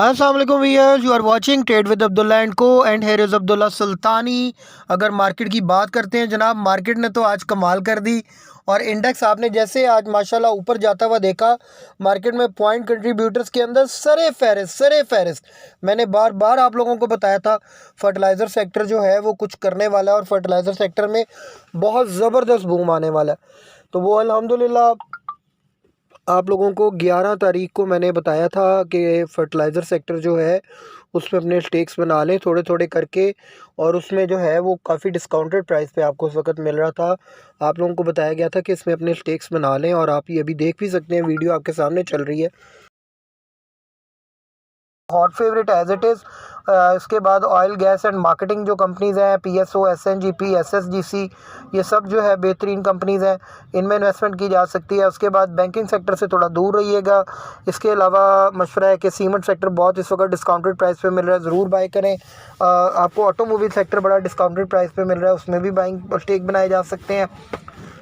अस्सलाम वालेकुम viewers, you are watching trade with Abdullah and co and here is Abdullah Sultani. अगर market की बात करते हैं जनाब, मार्केट ने तो आज कमाल कर दी और इंडेक्स आपने जैसे आज माशाल्लाह ऊपर जाता हुआ देखा। मार्केट में पॉइंट कंट्रीब्यूटर्स के अंदर सरे फहरिस्त मैंने बार बार आप लोगों को बताया था फर्टिलाइज़र सेक्टर जो है वो कुछ करने वाला है और फर्टिलाइज़र सेक्टर में बहुत ज़बरदस्त बूम आने वाला है। तो वो अल्हम्दुलिल्लाह आप लोगों को 11 तारीख को मैंने बताया था कि फर्टिलाइज़र सेक्टर जो है उसमें अपने स्टेक्स बना लें थोड़े थोड़े करके। और उसमें जो है वो काफ़ी डिस्काउंटेड प्राइस पे आपको उस वक्त मिल रहा था। आप लोगों को बताया गया था कि इसमें अपने स्टेक्स बना लें और आप ये अभी देख भी सकते हैं, वीडियो आपके सामने चल रही है। Hot favourite as it is. इसके बाद ऑयल गैस एंड मार्केटिंग जो कंपनीज़ हैं, पीएसओ, एसएनजीपी, एसएसजीसी, ये सब जो है बेहतरीन कंपनीज़ हैं, इनमें इन्वेस्टमेंट की जा सकती है। उसके बाद बैंकिंग सेक्टर से थोड़ा दूर रहिएगा। इसके अलावा मशवरा है कि सीमेंट सेक्टर बहुत इस वक्त डिस्काउंटेड प्राइस पे मिल रहा है, ज़रूर बाय करें। आपको ऑटोमोबाइल सेक्टर बड़ा डिस्काउंटेड प्राइस पे मिल रहा है, उसमें भी बाइंग स्टेक बनाए जा सकते हैं।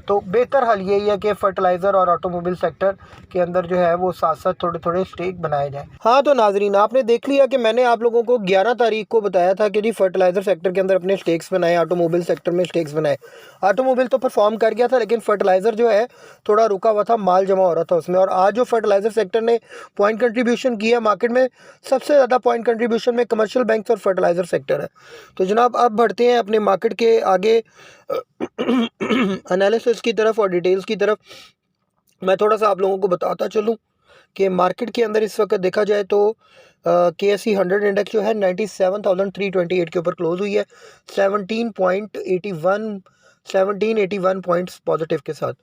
तो बेहतर हल यही है कि फर्टिलाइज़र और ऑटोमोबाइल सेक्टर के अंदर जो है वो साथ साथ थोड़े थोड़े स्टेक बनाए जाएँ। हाँ, तो नाजरीन आपने देख लिया कि मैंने आप लोगों को 11 तारीख को बताया था कि जी फर्टिलाइज़र सेक्टर के अंदर अपने स्टेक्स बनाए, ऑटोमोबाइल सेक्टर में स्टेक्स बनाए। ऑटोमोबाइल तो परफॉर्म कर गया था, लेकिन फर्टिलाइज़र जो है थोड़ा रुका हुआ था, माल जमा हो रहा था उसमें। और आज जो फर्टिलाइज़र सेक्टर ने पॉइंट कंट्रीब्यूशन किया मार्केट में, सबसे ज़्यादा पॉइंट कंट्रीब्यूशन में कमर्शियल बैंक्स और फर्टिलाइज़र सेक्टर है। तो जनाब अब बढ़ते हैं अपने मार्केट के आगे एनालिसिस की तरफ और डिटेल्स की तरफ। मैं थोड़ा सा आप लोगों को बताता चलूँ कि मार्केट के अंदर इस वक्त देखा जाए तो KSE 100 इंडेक्स जो है 97,328 के ऊपर क्लोज हुई है, 1781 पॉइंट्स पॉजिटिव के साथ।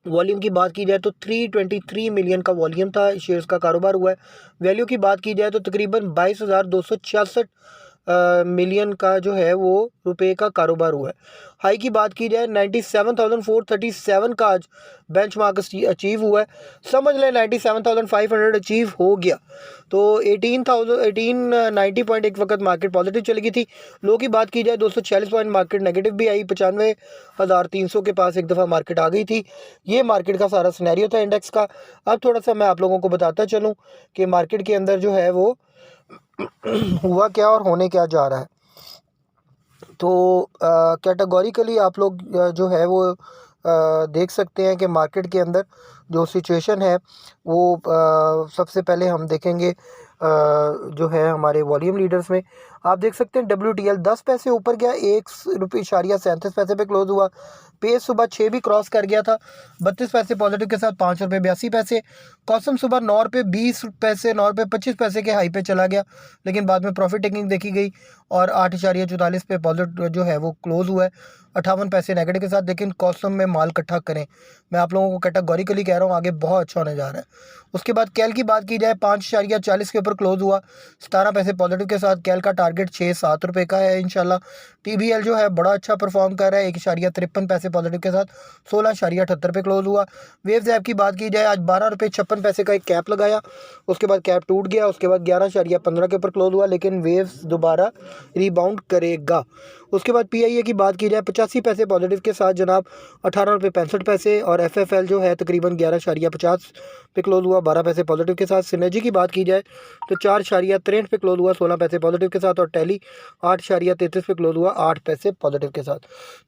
वॉल्यूम की बात की जाए तो 323 मिलियन का वॉल्यूम था, शेयर्स का कारोबार हुआ है। वैल्यू की बात की जाए तो तकरीबन 22,266 मिलियन का जो है वो रुपए का कारोबार हुआ है। हाई की बात की जाए 97,437 का आज बेंचमार्क अचीव हुआ है। समझ लें 97,500 अचीव हो गया तो 1890 पॉइंट एक वक्त मार्केट पॉजिटिव चली गई थी। लो की बात की जाए 246 पॉइंट मार्केट नेगेटिव भी आई, 95,300 के पास एक दफ़ा मार्केट आ गई थी। ये मार्केट का सारा सिनेरियो था इंडेक्स का। अब थोड़ा सा मैं आप लोगों को बताता चलूँ कि मार्केट के अंदर जो है वो हुआ क्या और होने क्या जा रहा है। तो कैटेगोरिकली आप लोग जो है वो देख सकते हैं कि मार्केट के अंदर जो सिचुएशन है वो सबसे पहले हम देखेंगे जो है हमारे वॉल्यूम लीडर्स में। आप देख सकते हैं WTL 10 पैसे ऊपर गया, 1 रुपये 37 पैसे पे क्लोज हुआ। पेस सुबह 6 भी क्रॉस कर गया था, 32 पैसे पॉजिटिव के साथ, 5 रुपये 82 पैसे। कॉसम सुबह 9 रुपये 20 पैसे, 9 रुपये 25 पैसे के हाई पे चला गया, लेकिन बाद में प्रॉफिट टेकिंग देखी गई और 8.44 पे पॉजिटिव जो है वो क्लोज हुआ है, 58 पैसे नेगेटिव के साथ। लेकिन कॉसम में माल इकट्ठा करें, मैं आप लोगों को कैटेगोरिकली कह रहा हूँ, आगे बहुत अच्छा होने जा रहा है। उसके बाद कैल की बात की जाए 5.40 के ऊपर क्लोज हुआ, 17 पैसे पॉजिटिव के साथ। कैल का टारगेट 6-7 रुपये का है इंशाल्लाह। TBL जो है बड़ा अच्छा परफॉर्म कर रहा है, 1.53 पैसे पॉजिटिव के साथ, 16.78 पे क्लोज हुआ। वेव्स ऐप की बात की जाए आज 12 रुपये 56 पैसे का एक कैप लगाया, उसके बाद कैप टूट गया, उसके बाद 11.15 के ऊपर क्लोज हुआ, लेकिन वेव्स दोबारा रिबाउंड करेगा। उसके बाद PIA की बात की जाए 85 पैसे पॉजिटिव के साथ जनाब, 18 रुपये 65 पैसे। और FFL जो है तकरीबन 11.50 पे क्लोज हुआ, 12 पैसे पॉजिटिव के साथ। सिनर्जी की बात की जाए तो 4.63 पे क्लोज हुआ, 16 पैसे पॉजिटिव के साथ। और टैली 8.33 पे क्लोज हुआ, 8 पैसे पॉजिटिव के साथ।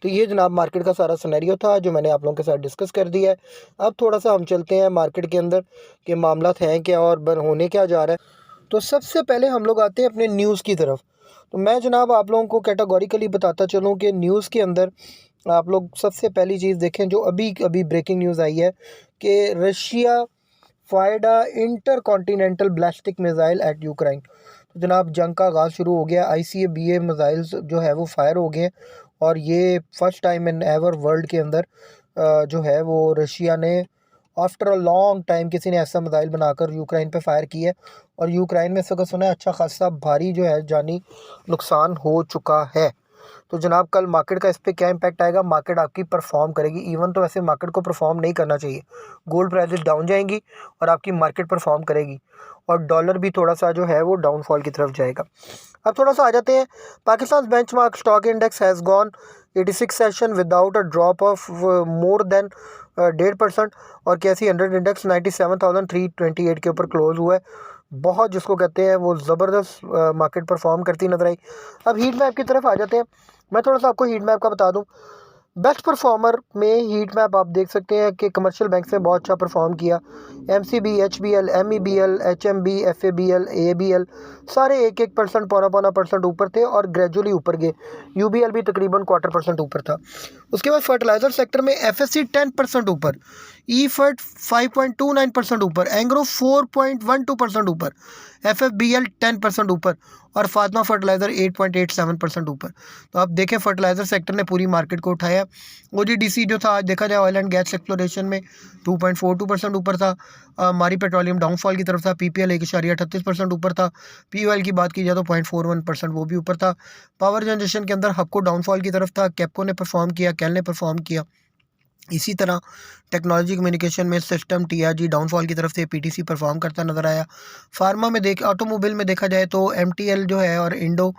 तो ये जनाब मार्केट का सारा सिनेरियो था जो मैंने आप लोगों के साथ डिस्कस कर दिया है। अब थोड़ा सा हम चलते हैं मार्केट के अंदर के मामला हैं क्या और होने क्या जा रहा है। तो सबसे पहले हम लोग आते हैं अपने न्यूज़ की तरफ। तो मैं जनाब आप लोगों को कैटेगोरिकली बताता चलूँ कि न्यूज़ के अंदर आप लोग सबसे पहली चीज़ देखें जो अभी अभी ब्रेकिंग न्यूज़ आई है कि Russia fired intercontinental ballistic missile at Ukraine. तो जनाब जंग का आगाज़ शुरू हो गया, ICBM मिसाइल्स जो है वो फायर हो गए हैं और ये first time in ever world के अंदर जो है वो रशिया ने आफ्टर अ लॉन्ग टाइम किसी ने ऐसा मिसाइल बनाकर यूक्रेन पे फायर किया है। और यूक्रेन में इस वक्त सुना है अच्छा खासा भारी जो है जानी नुकसान हो चुका है। तो जनाब कल मार्केट का इस पे क्या इम्पैक्ट आएगा, मार्केट आपकी परफॉर्म करेगी। इवन तो वैसे मार्केट को परफॉर्म नहीं करना चाहिए, गोल्ड प्राइसेस डाउन जाएंगी और आपकी मार्केट परफॉर्म करेगी और डॉलर भी थोड़ा सा जो है वो डाउनफॉल की तरफ जाएगा। अब थोड़ा सा आ जाते हैं, Pakistan benchmark stock index has gone 86 session without a drop of more than 1.5%। और KSE 100 इंडेक्स 97,328 के ऊपर क्लोज हुआ है, बहुत जिसको कहते हैं वो ज़बरदस्त मार्केट परफॉर्म करती नज़र आई। अब हीट मैप की तरफ आ जाते हैं। मैं थोड़ा सा आपको हीट मैप का बता दूं। बेस्ट परफॉर्मर में हीट मैप आप देख सकते हैं कि कमर्शियल बैंक ने बहुत अच्छा परफॉर्म किया। एमसीबी, एचबीएल, एमईबीएल, एचएमबी, एफएबीएल, एबीएल सारे 1% पौना परसेंट ऊपर थे और ग्रेजुअली ऊपर गए। यूबीएल भी तकरीबन 1/4% ऊपर था। उसके बाद फर्टिलाइज़र सेक्टर में एफएससी 10% ऊपर, ईफर्ट 5.29% ऊपर, एंग्रो 4.12% ऊपर, एफएफबीएल 10% ऊपर और फातिमा फर्टिलाइज़र 8.87% ऊपर। तो आप देखें फर्टिलाइज़र सेक्टर ने पूरी मार्केट को उठाया। ओजीडीसी जो था आज देखा जाए ऑयल एंड गैस एक्सप्लोरेशन में 2.42% ऊपर था। मारी पेट्रोलियम डाउनफॉल की तरफ था। पीपीएल 1.38% ऊपर था। पीओएल की बात की जाए तो 0.41% वो भी ऊपर था। पावर जनरेशन के अंदर हबको डाउनफॉल की तरफ था। कैपको ने परफॉर्म किया, कैल ने परफॉर्म किया। इसी तरह टेक्नोलॉजी कम्युनिकेशन में सिस्टम टीआरजी डाउनफॉल की तरफ से पीटीसी परफॉर्म करता नज़र आया। फार्मा में ऑटोमोबाइल में देखा जाए तो एमटीएल जो है और इंडो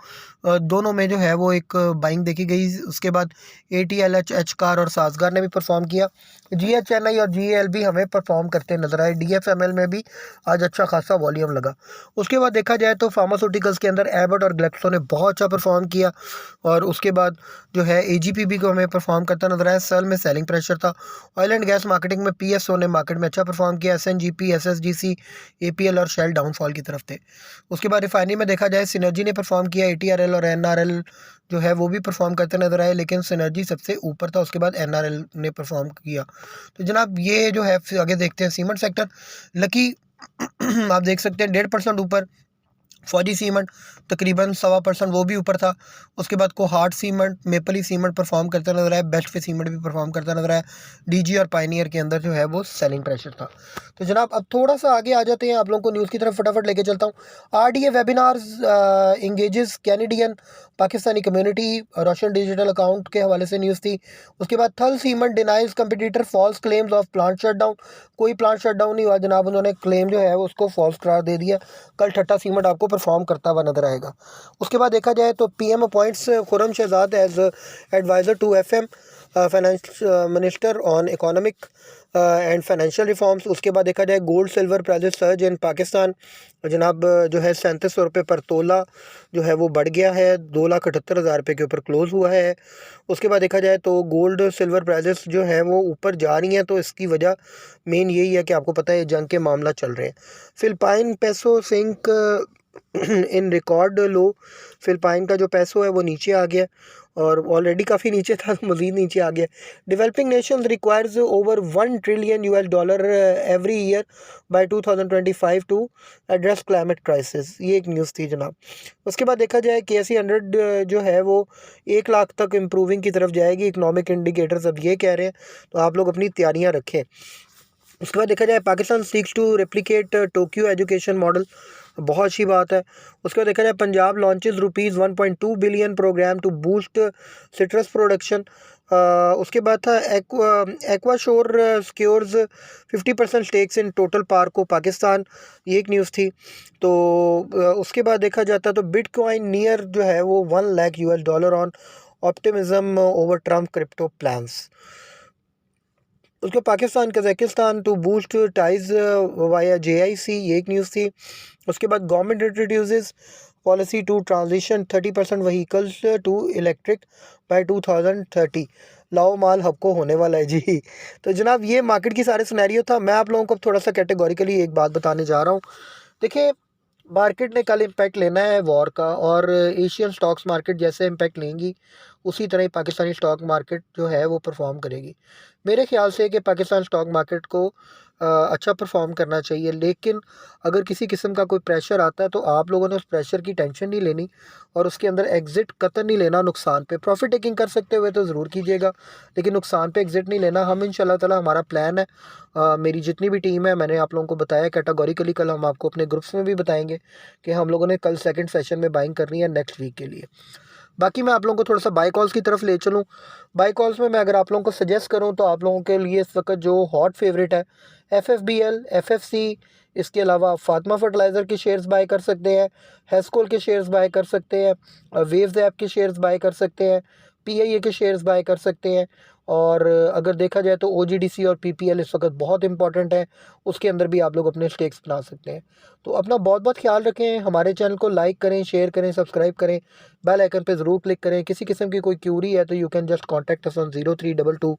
दोनों में जो है वो एक बाइंग देखी गई। उसके बाद एटीएलएच, एचकार और साजगार ने भी परफॉर्म किया। जीएचएनआई और जीएल भी हमें परफॉर्म करते नज़र आए। डीएफएमएल में भी आज अच्छा खासा वॉल्यूम लगा। उसके बाद देखा जाए तो फार्मास्यूटिकल्स के अंदर एबट और ग्लेक्सो ने बहुत अच्छा परफॉर्म किया और उसके बाद जो है एजीपीबी को हमें परफॉर्म करता नजर आया। सेल में सेलिंग प्रेशर था। ऑयल एंड गैस मार्केटिंग में पीएसओ ने मार्केट में अच्छा परफॉर्म किया। एसएनजीपी, एसएसजीसी, एपीएल और शेल डाउनफॉल की तरफ थे। उसके बाद रिफाइनरी में देखा जाए सिनर्जी ने परफॉर्म किया। एटीआरएल और एनआरएल जो है वो भी परफॉर्म करते नजर आए, लेकिन सिनर्जी सबसे ऊपर था। उसके बाद एनआरएल ने परफॉर्म किया। तो जनाब ये जो है फिर आगे देखते हैं सीमेंट सेक्टर। लकी आप देख सकते हैं 1.5% ऊपर। फौजी सीमेंट तकरीबन 1.25% वो भी ऊपर था। उसके बाद कोहार्ट सीमेंट, मेपली सीमेंट परफॉर्म करता नजर आया। बेस्ट पे सीमेंट भी परफॉर्म करता नजर आया। डीजी और पाइनियर के अंदर जो है वो सेलिंग प्रेशर था। तो जनाब अब थोड़ा सा आगे आ जाते हैं, आप लोगों को न्यूज़ की तरफ फटाफट लेके चलता हूँ। RDA webinars engages Canadian Pakistani community, Roshan digital account के हवाले से न्यूज़ थी। उसके बाद Thal cement denies competitor false claims of plant shutdown. कोई प्लांट शटडाउन नहीं हुआ जनाब, उन्होंने क्लेम जो है उसको फॉल्स करार दे दिया। कल ठट्टा सीमेंट आपको परफॉर्म करता हुआ नजर आएगा। उसके बाद देखा जाए तो PM appoints Khurram Shahzad as adviser to FM finance minister on economic and financial reforms. उसके बाद देखा जाए gold silver prices surge in Pakistan जनाब जो है 3700 रुपये पर तोला जो है वो बढ़ गया है, 2,78,000 रुपये के ऊपर क्लोज़ हुआ है। उसके बाद देखा जाए तो गोल्ड सिल्वर प्राइजेस जो है वो ऊपर जा रही हैं, तो इसकी वजह मेन यही है कि आपको पता है जंग के मामला चल रहे हैं। Philippine peso sinks in record low. Philippine का जो पैसो है वो नीचे आ गया और ऑलरेडी काफ़ी नीचे था, मज़ीद नीचे आ गया। Developing nations requires over $1 trillion every year by 2025 to address climate crisis. ये एक न्यूज़ थी जनाब। उसके बाद देखा जाए KSE 100 जो है वो 1 लाख तक इम्प्रूविंग की तरफ जाएगी। इकनॉमिक इंडिकेटर्स अब ये कह रहे हैं, तो आप लोग अपनी तैयारियाँ रखें। उसके बाद देखा जाए Pakistan seeks to replicate Tokyo education model, बहुत अच्छी बात है। उसके बाद देखा जाए Punjab launches ₹1.2 billion programme to boost citrus production. उसके बाद था Aquashore secures 50% stakes in Total PARCO Pakistan, ये एक न्यूज़ थी। तो उसके बाद देखा जाता तो बिटकॉइन नियर जो है वो $1 lakh on optimism over Trump crypto plans. उसके Pakistan Kazakhstan to boost ties via JIC, ये एक न्यूज़ थी। उसके बाद government introduces policy to transition 30% vehicles to electric by 2030। लाओ माल हबको होने वाला है जी। तो जनाब ये मार्केट की सारे सिनेरियो था। मैं आप लोगों को थोड़ा सा कैटेगोरिकली एक बात बताने जा रहा हूँ। देखिए मार्केट ने कल इम्पैक्ट लेना है वॉर का, और एशियन स्टॉक्स मार्केट जैसे इम्पैक्ट लेंगी उसी तरह ही पाकिस्तानी स्टॉक मार्केट जो है वो परफॉर्म करेगी। मेरे ख्याल से कि पाकिस्तान स्टॉक मार्केट को अच्छा परफॉर्म करना चाहिए, लेकिन अगर किसी किस्म का कोई प्रेशर आता है तो आप लोगों ने उस प्रेशर की टेंशन नहीं लेनी और उसके अंदर एग्ज़िट कतई नहीं लेना। नुकसान पे प्रॉफिट टेकिंग कर सकते हुए तो ज़रूर कीजिएगा, लेकिन नुकसान पे एग्ज़िट नहीं लेना। हम इंशाल्लाह ताला हमारा प्लान है, मेरी जितनी भी टीम है मैंने आप लोगों को बताया कैटेगोरिकली। कल हम आपको अपने ग्रुप्स में भी बताएंगे कि हम लोगों ने कल सेकंड सेशन में बाइंग करनी है नेक्स्ट वीक के लिए। बाकी मैं आप लोगों को थोड़ा सा बाई कॉल्स की तरफ ले चलूँ। बाई कॉल्स में मैं अगर आप लोगों को सजेस्ट करूँ तो आप लोगों के लिए इस वक्त जो हॉट फेवरेट है FFBL, FFC, इसके अलावा आप फातिमा फर्टिलाइज़र के शेयर्स बाय कर सकते हैं, हेस्कोल के शेयर्स बाय कर सकते हैं, वेव्स ऐप के शेयर्स बाय कर सकते हैं, PIA के शेयर्स बाय कर सकते हैं। और अगर देखा जाए तो OGDC और PPL इस वक्त बहुत इंपॉर्टेंट है, उसके अंदर भी आप लोग अपने स्टेक्स बना सकते हैं। तो अपना बहुत बहुत ख्याल रखें, हमारे चैनल को लाइक करें, शेयर करें, सब्सक्राइब करें, बेल आइकन पे ज़रूर क्लिक करें। किसी किस्म की कोई क्यूरी है तो you can just contact us on 0322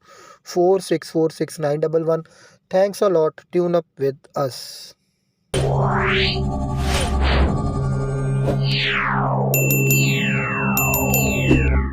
4646911। Thanks a lot, tune up with us. Yeah.